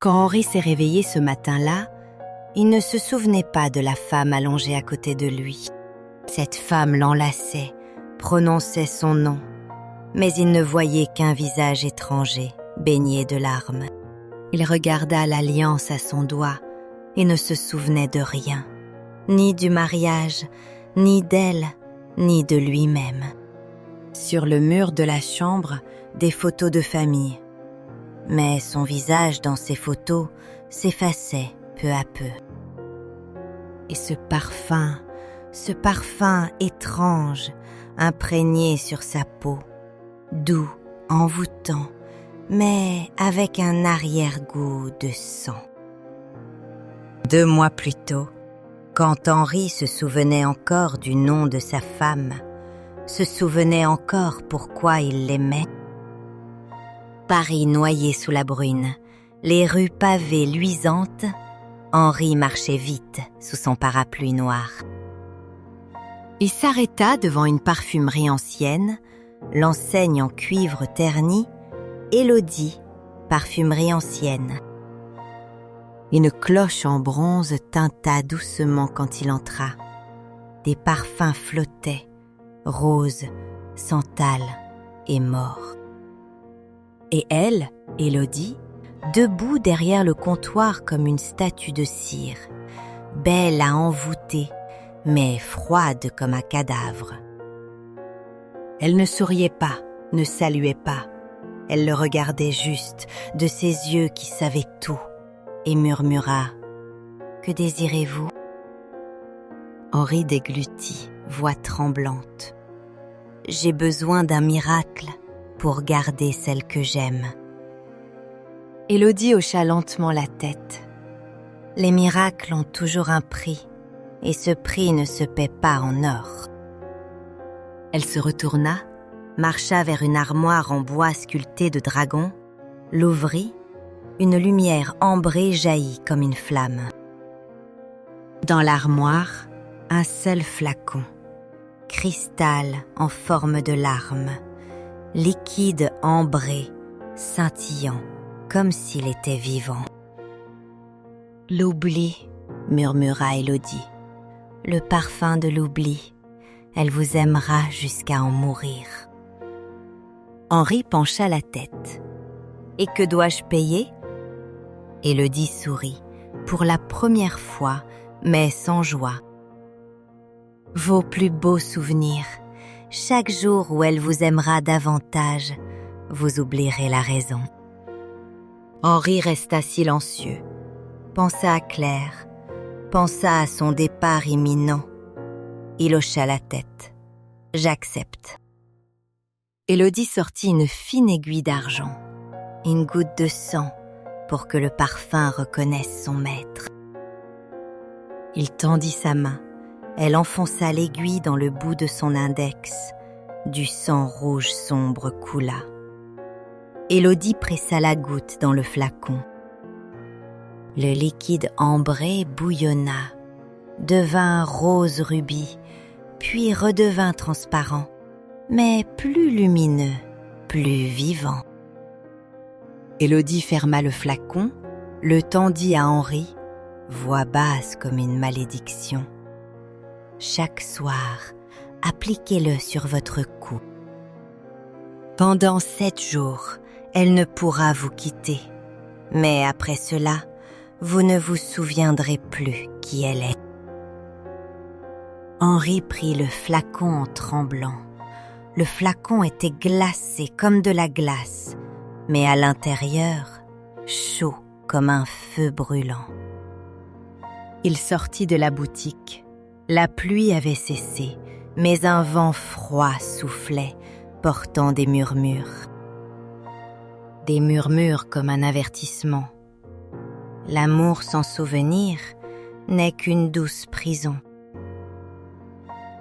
Quand Henri s'est réveillé ce matin-là, il ne se souvenait pas de la femme allongée à côté de lui. Cette femme l'enlaçait, prononçait son nom, mais il ne voyait qu'un visage étranger, baigné de larmes. Il regarda l'alliance à son doigt et ne se souvenait de rien, ni du mariage, ni d'elle, ni de lui-même. Sur le mur de la chambre, des photos de famille. Mais son visage dans ces photos s'effaçait peu à peu. Et ce parfum étrange, imprégné sur sa peau, doux, envoûtant, mais avec un arrière-goût de sang. 2 mois plus tôt, quand Henri se souvenait encore du nom de sa femme, se souvenait encore pourquoi il l'aimait. Paris noyé sous la brune, les rues pavées luisantes, Henri marchait vite sous son parapluie noir. Il s'arrêta devant une parfumerie ancienne, l'enseigne en cuivre terni, Élodie, parfumerie ancienne. Une cloche en bronze tinta doucement quand il entra. Des parfums flottaient, rose, santal et mort. Et elle, Élodie, debout derrière le comptoir comme une statue de cire, belle à envoûter, mais froide comme un cadavre. Elle ne souriait pas, ne saluait pas. Elle le regardait juste, de ses yeux qui savaient tout, et murmura « Que désirez-vous » Henri déglutit, voix tremblante. « J'ai besoin d'un miracle pour garder celle que j'aime. » Élodie hocha lentement la tête. Les miracles ont toujours un prix, et ce prix ne se paie pas en or. Elle se retourna, marcha vers une armoire en bois sculpté de dragons, l'ouvrit, une lumière ambrée jaillit comme une flamme. Dans l'armoire, un seul flacon, cristal en forme de larme, liquide ambré, scintillant, comme s'il était vivant. « L'oubli » murmura Élodie, « le parfum de l'oubli, elle vous aimera jusqu'à en mourir. » Henri pencha la tête. « Et que dois-je payer ?» Élodie sourit, pour la première fois, mais sans joie. « Vos plus beaux souvenirs, chaque jour où elle vous aimera davantage, vous oublierez la raison. » Henri resta silencieux, pensa à Claire, pensa à son départ imminent. Il hocha la tête. « J'accepte. » Élodie sortit une fine aiguille d'argent, une goutte de sang pour que le parfum reconnaisse son maître. Il tendit sa main, elle enfonça l'aiguille dans le bout de son index, du sang rouge sombre coula. Élodie pressa la goutte dans le flacon. Le liquide ambré bouillonna, devint rose rubis, puis redevint transparent, mais plus lumineux, plus vivant. Élodie ferma le flacon, le tendit à Henri, voix basse comme une malédiction. « Chaque soir, appliquez-le sur votre cou. Pendant 7 jours, elle ne pourra vous quitter, mais après cela, vous ne vous souviendrez plus qui elle est. » Henri prit le flacon en tremblant. Le flacon était glacé comme de la glace, mais à l'intérieur, chaud comme un feu brûlant. Il sortit de la boutique. La pluie avait cessé, mais un vent froid soufflait, portant des murmures. Des murmures comme un avertissement. L'amour sans souvenir n'est qu'une douce prison.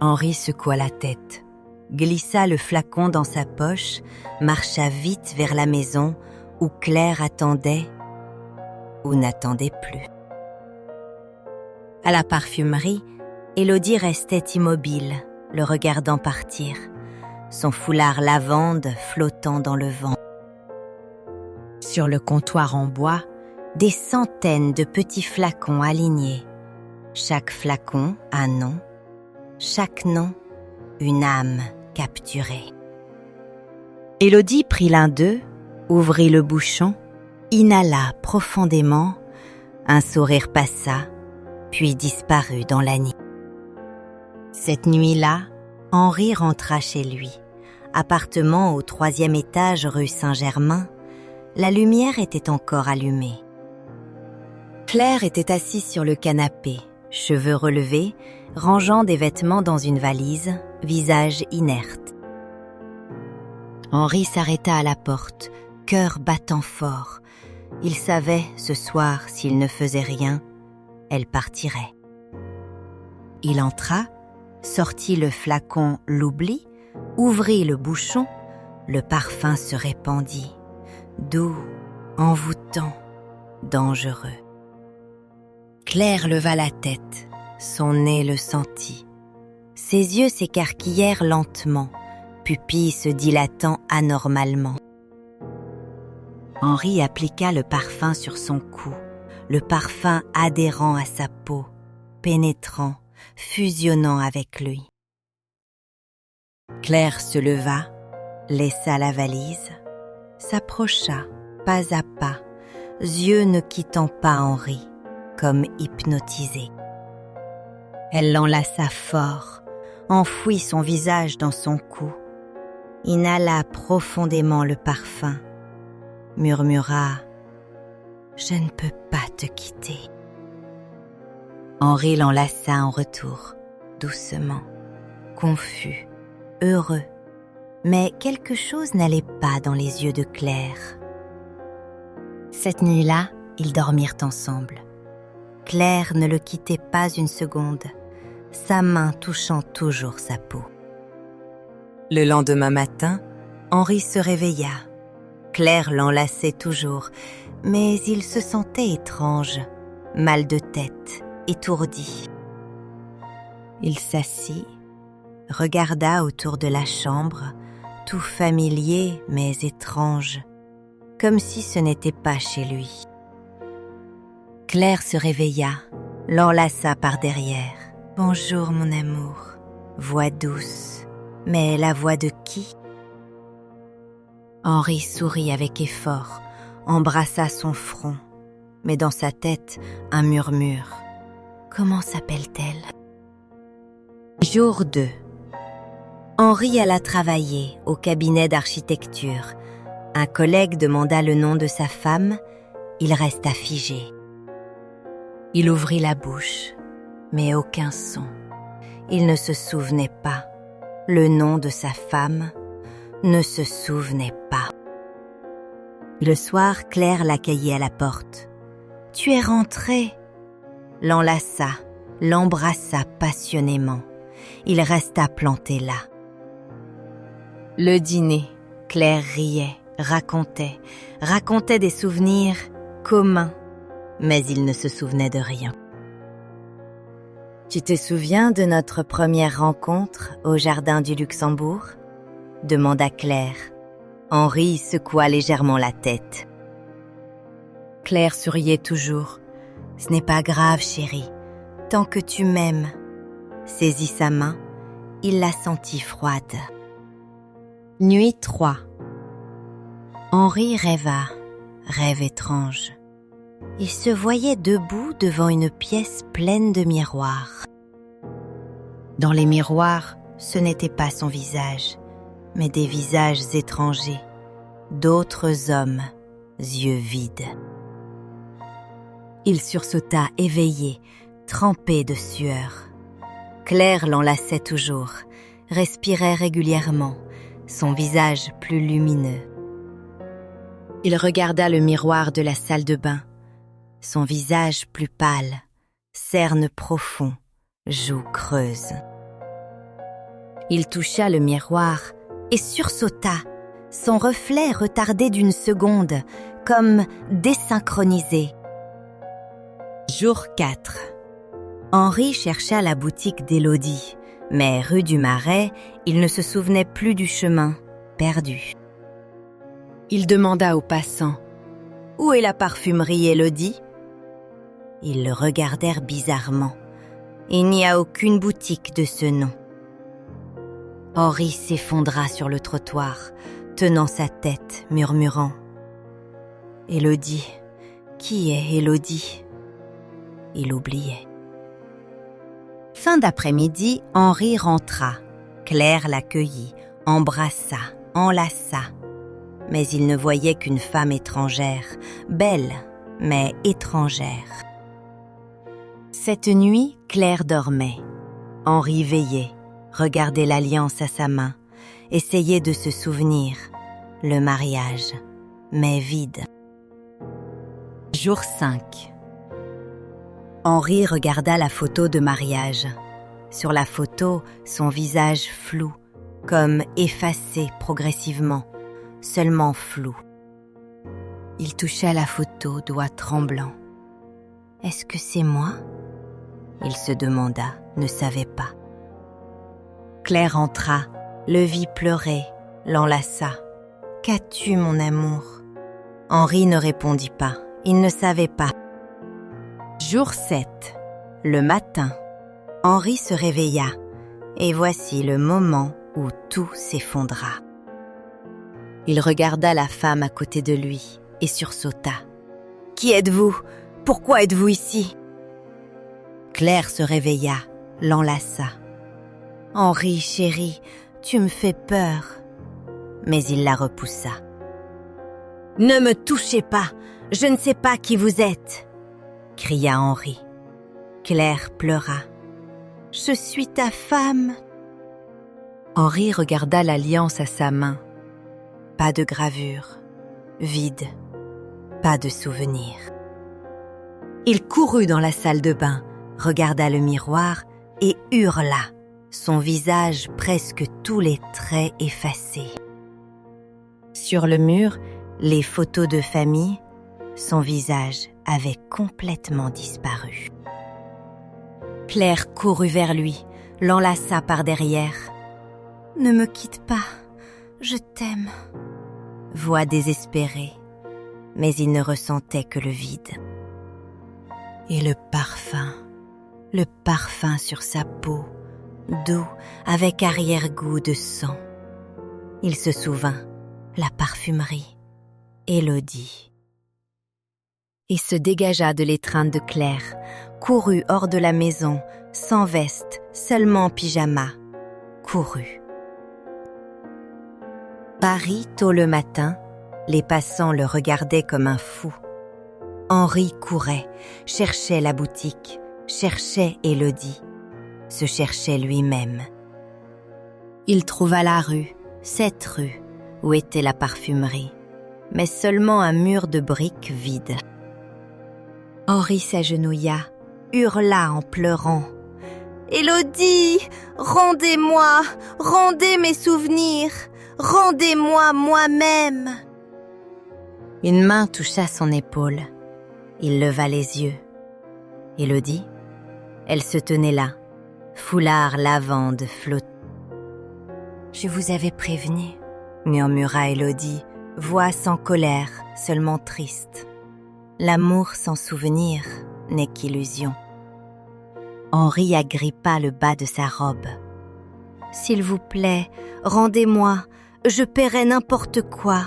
Henri secoua la tête, glissa le flacon dans sa poche, marcha vite vers la maison où Claire attendait ou n'attendait plus. À la parfumerie, Élodie restait immobile, le regardant partir, son foulard lavande flottant dans le vent. Sur le comptoir en bois, des centaines de petits flacons alignés. Chaque flacon un nom, chaque nom une âme capturée. Élodie prit l'un d'eux, ouvrit le bouchon, inhala profondément, un sourire passa, puis disparut dans la nuit. Cette nuit-là, Henri rentra chez lui. Appartement au 3e étage rue Saint-Germain, la lumière était encore allumée. Claire était assise sur le canapé, cheveux relevés, rangeant des vêtements dans une valise, visage inerte. Henri s'arrêta à la porte, cœur battant fort. Il savait, ce soir, s'il ne faisait rien, elle partirait. Il entra, sortit le flacon l'oubli, ouvrit le bouchon, le parfum se répandit, doux, envoûtant, dangereux. Claire leva la tête, son nez le sentit. Ses yeux s'écarquillèrent lentement, pupilles se dilatant anormalement. Henri appliqua le parfum sur son cou, le parfum adhérant à sa peau, pénétrant, fusionnant avec lui. Claire se leva, laissa la valise, s'approcha, pas à pas, yeux ne quittant pas Henri, comme hypnotisée. Elle l'enlaça fort, enfouit son visage dans son cou, inhala profondément le parfum, murmura « Je ne peux pas te quitter ». Henri l'enlaça en retour, doucement, confus, heureux, mais quelque chose n'allait pas dans les yeux de Claire. Cette nuit-là, ils dormirent ensemble. Claire ne le quittait pas une seconde, sa main touchant toujours sa peau. Le lendemain matin, Henri se réveilla. Claire l'enlaçait toujours, mais il se sentait étrange, mal de tête, étourdi. Il s'assit, regarda autour de la chambre, tout familier mais étrange, comme si ce n'était pas chez lui. Claire se réveilla, l'enlaça par derrière. « Bonjour mon amour », voix douce, mais la voix de qui ? Henri sourit avec effort, embrassa son front, mais dans sa tête, un murmure. Comment s'appelle-t-elle ? Jour 2. Henri alla travailler au cabinet d'architecture. Un collègue demanda le nom de sa femme, il resta figé. Il ouvrit la bouche, mais aucun son. Il ne se souvenait pas. Le nom de sa femme ne se souvenait pas. Le soir, Claire l'accueillit à la porte. « Tu es rentré ?» L'enlaça, l'embrassa passionnément. Il resta planté là. Le dîner, Claire riait, racontait des souvenirs communs, mais il ne se souvenait de rien. « Tu te souviens de notre première rencontre au jardin du Luxembourg ?» demanda Claire. Henri secoua légèrement la tête. Claire souriait toujours. « Ce n'est pas grave, chérie, tant que tu m'aimes. » Saisit sa main, il la sentit froide. Nuit 3. Henri rêva, rêve étrange. Il se voyait debout devant une pièce pleine de miroirs. Dans les miroirs, ce n'était pas son visage, mais des visages étrangers, d'autres hommes, yeux vides. Il sursauta éveillé, trempé de sueur. Claire l'enlaçait toujours, respirait régulièrement, son visage plus lumineux. Il regarda le miroir de la salle de bain, son visage plus pâle, cerne profond, joues creuses. Il toucha le miroir et sursauta, son reflet retardé d'une seconde, comme désynchronisé. Jour 4. Henri chercha la boutique d'Élodie, mais rue du Marais, il ne se souvenait plus du chemin, perdu. Il demanda aux passants Où est la parfumerie, Élodie ?» Ils le regardèrent bizarrement. Il n'y a aucune boutique de ce nom. Henri s'effondra sur le trottoir, tenant sa tête, murmurant « Élodie, qui est Élodie ?» Il oubliait. Fin d'après-midi, Henri rentra. Claire l'accueillit, embrassa, enlaça. Mais il ne voyait qu'une femme étrangère, belle, mais étrangère. Cette nuit, Claire dormait. Henri veillait, regardait l'alliance à sa main, essayait de se souvenir. Le mariage, mais vide. Jour 5. Henri regarda la photo de mariage. Sur la photo, son visage flou, comme effacé progressivement, seulement flou. Il toucha la photo, doigts tremblants. « Est-ce que c'est moi ?» Il se demanda, ne savait pas. Claire entra, le vit pleurer, l'enlaça. « Qu'as-tu, mon amour ?» Henri ne répondit pas, il ne savait pas. Jour 7. Le matin, Henri se réveilla, et voici le moment où tout s'effondra. Il regarda la femme à côté de lui et sursauta. « Qui êtes-vous ? Pourquoi êtes-vous ici ?» Claire se réveilla, l'enlaça. « Henri, chéri, tu me fais peur. » Mais il la repoussa. « Ne me touchez pas, je ne sais pas qui vous êtes !» cria Henri. Claire pleura. « Je suis ta femme !» Henri regarda l'alliance à sa main. Pas de gravure, vide, pas de souvenir. Il courut dans la salle de bain, regarda le miroir et hurla, son visage presque tous les traits effacés. Sur le mur, les photos de famille, son visage avait complètement disparu. Claire courut vers lui, l'enlaça par derrière. « Ne me quitte pas, je t'aime. » Voix désespérée, mais il ne ressentait que le vide. Et le parfum sur sa peau, doux, avec arrière-goût de sang. Il se souvint, la parfumerie, Élodie. Et se dégagea de l'étreinte de Claire, courut hors de la maison, sans veste, seulement en pyjama, courut. Paris, tôt le matin, les passants le regardaient comme un fou. Henri courait, cherchait la boutique, cherchait Élodie, se cherchait lui-même. Il trouva la rue, cette rue, où était la parfumerie, mais seulement un mur de briques vide. Henri s'agenouilla, hurla en pleurant. « Élodie, rendez-moi, rendez mes souvenirs, rendez-moi moi-même !» Une main toucha son épaule. Il leva les yeux. Élodie, elle se tenait là, foulard lavande flottant. « Je vous avais prévenu, » murmura Élodie, voix sans colère, seulement triste. L'amour sans souvenir n'est qu'illusion. Henri agrippa le bas de sa robe. « S'il vous plaît, rendez-moi, je paierai n'importe quoi. »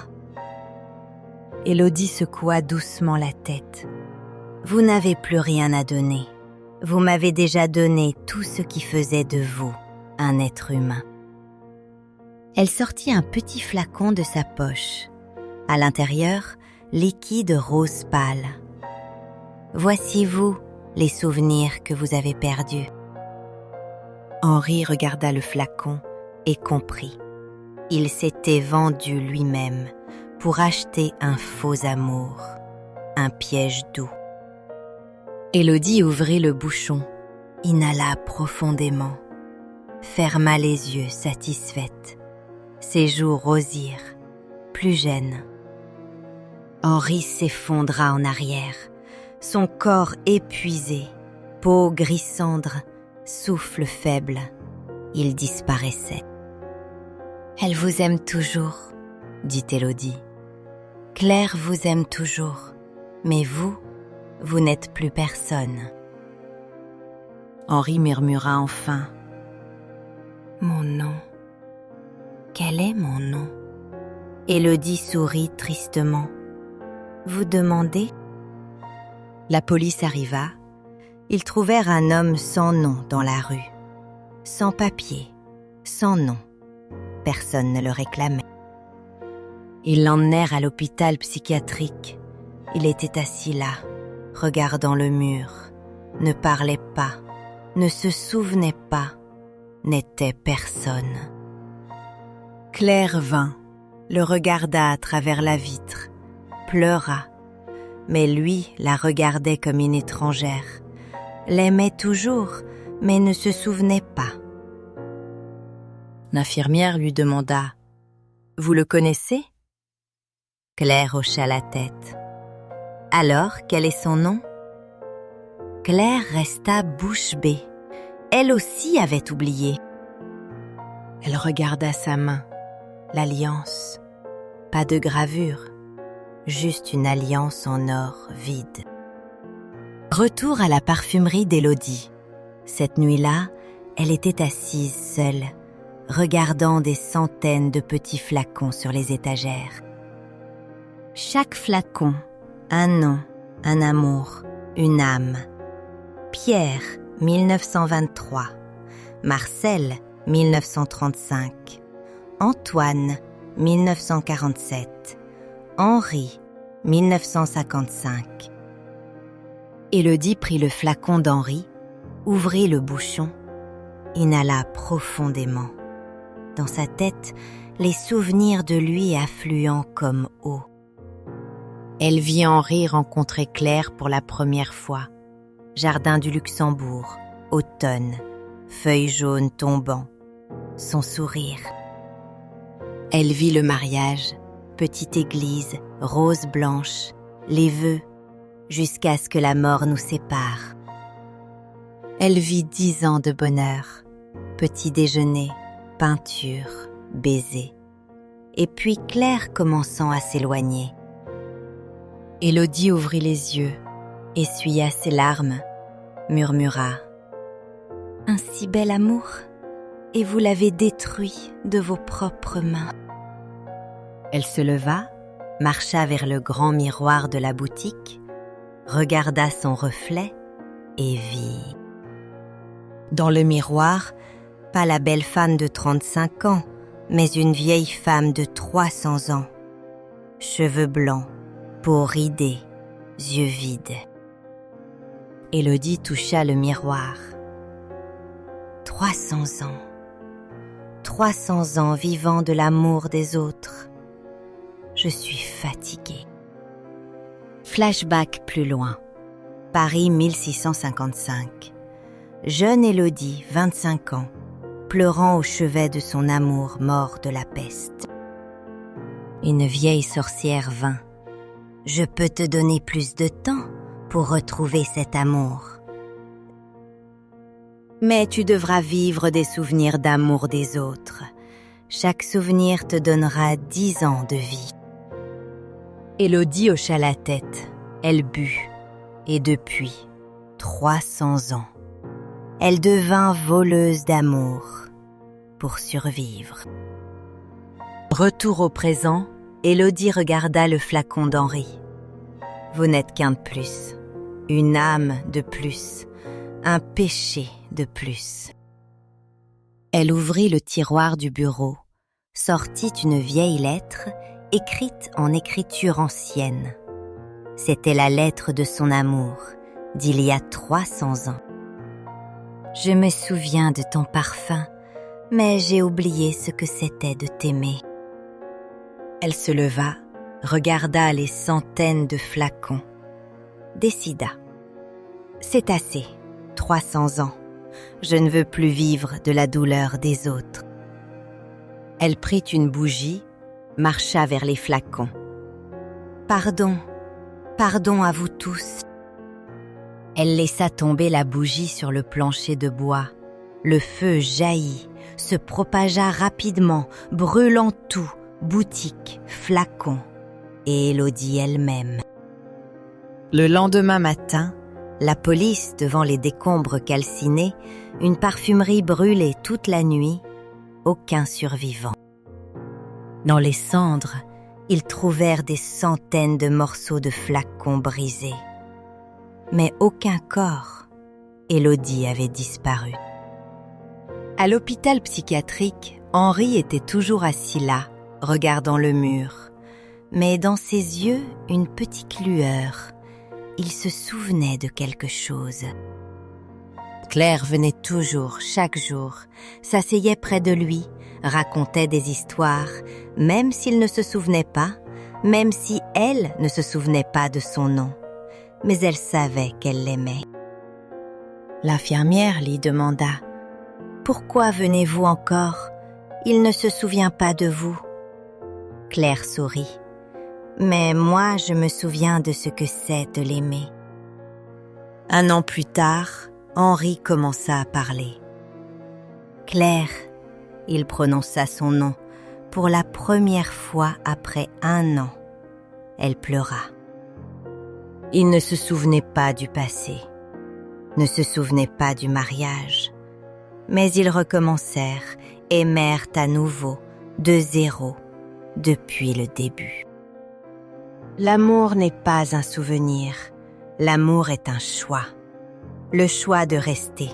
Élodie secoua doucement la tête. « Vous n'avez plus rien à donner. Vous m'avez déjà donné tout ce qui faisait de vous un être humain. » Elle sortit un petit flacon de sa poche. À l'intérieur, liquide rose pâle. « Voici vous, les souvenirs que vous avez perdus. » Henri regarda le flacon et comprit. Il s'était vendu lui-même pour acheter un faux amour, un piège doux. Élodie ouvrit le bouchon, inhala profondément, ferma les yeux satisfaite. Ses joues rosirent, plus jeune. Henri s'effondra en arrière, son corps épuisé, peau gris-cendre, souffle faible. Il disparaissait. « Elle vous aime toujours, dit Élodie. Claire vous aime toujours, Mais vous n'êtes plus personne. Henri murmura enfin. Mon nom. Quel est mon nom? Élodie sourit tristement. Vous demandez? La police arriva. Ils trouvèrent un homme sans nom dans la rue. Sans papier, sans nom. Personne ne le réclamait. Ils l'emmenèrent à l'hôpital psychiatrique. Il était assis là, regardant le mur, ne parlait pas, ne se souvenait pas, n'était personne. Claire vint, le regarda à travers la vitre, pleura, mais lui la regardait comme une étrangère, l'aimait toujours, mais ne se souvenait pas. L'infirmière lui demanda « Vous le connaissez ?» Claire hocha la tête. « Alors, quel est son nom ?» Claire resta bouche bée. Elle aussi avait oublié. Elle regarda sa main, l'alliance. Pas de gravure, juste une alliance en or vide. Retour à la parfumerie d'Élodie. Cette nuit-là, elle était assise seule, regardant des centaines de petits flacons sur les étagères. Chaque flacon, un nom, un amour, une âme. Pierre, 1923. Marcel, 1935. Antoine, 1947. Henri, 1955. Élodie prit le flacon d'Henri, ouvrit le bouchon, inhala profondément. Dans sa tête, les souvenirs de lui affluant comme eau. Elle vit Henri rencontrer Claire pour la première fois. Jardin du Luxembourg, automne, feuilles jaunes tombant, son sourire. Elle vit le mariage, petite église, rose blanche, les vœux, jusqu'à ce que la mort nous sépare. Elle vit 10 ans de bonheur, petit déjeuner, peinture, baiser, et puis Claire commençant à s'éloigner. Élodie ouvrit les yeux, essuya ses larmes, murmura « Un si bel amour, et vous l'avez détruit de vos propres mains. » Elle se leva, marcha vers le grand miroir de la boutique, regarda son reflet et vit. Dans le miroir, pas la belle femme de 35 ans, mais une vieille femme de 300 ans. Cheveux blancs, peau ridée, yeux vides. Élodie toucha le miroir. 300 ans. 300 ans vivant de l'amour des autres. Je suis fatiguée. Flashback plus loin. Paris 1655. Jeune Élodie, 25 ans, pleurant au chevet de son amour mort de la peste. Une vieille sorcière vint. « Je peux te donner plus de temps pour retrouver cet amour. Mais tu devras vivre des souvenirs d'amour des autres. Chaque souvenir te donnera 10 ans de vie. » Élodie hocha la tête. Elle but. Et depuis, 300 ans. Elle devint voleuse d'amour pour survivre. Retour au présent, Élodie regarda le flacon d'Henri. Vous n'êtes qu'un de plus, une âme de plus, un péché de plus. Elle ouvrit le tiroir du bureau, sortit une vieille lettre écrite en écriture ancienne. C'était la lettre de son amour d'il y a 300 ans. Je me souviens de ton parfum, mais j'ai oublié ce que c'était de t'aimer. Elle se leva, regarda les centaines de flacons, décida. C'est assez, 300 ans. Je ne veux plus vivre de la douleur des autres. Elle prit une bougie, marcha vers les flacons. Pardon, pardon à vous tous. Elle laissa tomber la bougie sur le plancher de bois. Le feu jaillit, se propagea rapidement, brûlant tout, boutique, flacon, et Élodie elle-même. Le lendemain matin, la police devant les décombres calcinés, une parfumerie brûlée toute la nuit, aucun survivant. Dans les cendres, ils trouvèrent des centaines de morceaux de flacons brisés. Mais aucun corps. Élodie avait disparu. À l'hôpital psychiatrique, Henri était toujours assis là, regardant le mur. Mais dans ses yeux, une petite lueur. Il se souvenait de quelque chose. Claire venait toujours, chaque jour, s'asseyait près de lui, racontait des histoires, même s'il ne se souvenait pas, même si elle ne se souvenait pas de son nom. Mais elle savait qu'elle l'aimait. L'infirmière lui demanda « Pourquoi venez-vous encore ? Il ne se souvient pas de vous. » Claire sourit. « Mais moi, je me souviens de ce que c'est de l'aimer. » Un an plus tard, Henri commença à parler. « Claire », il prononça son nom, pour la première fois après 1 an. Elle pleura. Il ne se souvenait pas du passé, ne se souvenait pas du mariage, mais ils recommencèrent, aimèrent à nouveau, de zéro, depuis le début. L'amour n'est pas un souvenir, l'amour est un choix. Le choix de rester,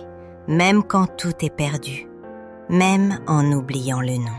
même quand tout est perdu, même en oubliant le nom.